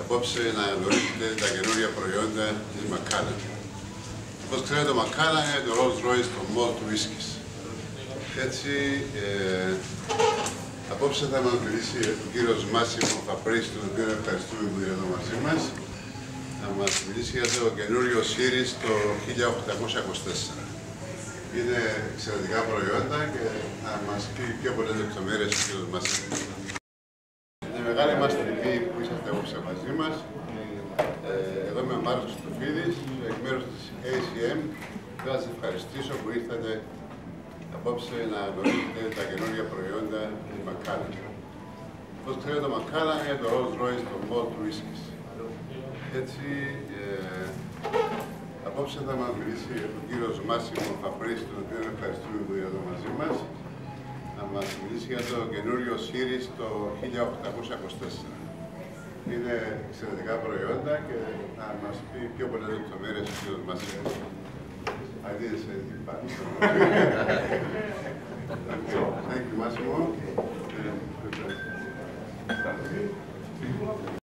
Απόψε να γνωρίσετε τα καινούργια προϊόντα της Macallan. Όπως ξέρετε, το Macallan είναι το Rolls Royce των malt whiskies. Έτσι, απόψε θα μας μιλήσει ο κύριος Μάσιμο Φαπρίστη, τον οποίο ευχαριστούμε που είναι εδώ μαζί μας. Θα μας μιλήσει για το καινούριο series το 1824. Είναι εξαιρετικά προϊόντα και θα μας πει πιο πολλές λεπτομέρειες ο κύριος Μάσιμο. Είναι μεγάλη μας τιμή που είσαστε όψε μαζί μας. Εγώ είμαι ο Μάρκος Στοφίδης, εκ μέρους της ACM. Θέλω να σας ευχαριστήσω που ήρθατε απόψε να γνωρίσετε τα καινούργια προϊόντα της Macallan. Όπως ξέρετε, το Macallan είναι το Rolls Royce των malt whiskies. Έτσι, απόψε θα μας μιλήσει ο κύριος Μάσιμο Φαπρίστη, τον οποίο ευχαριστούμε που είναι εδώ μαζί μας. Θα μας μιλήσει για το καινούριο series το 1824. Είναι εξαιρετικά προϊόντα και θα μας πει πιο πολλές λεπτομέρειες ο κύριος Μάσιμο. I didn't say anything bad. Thank you, Massimo.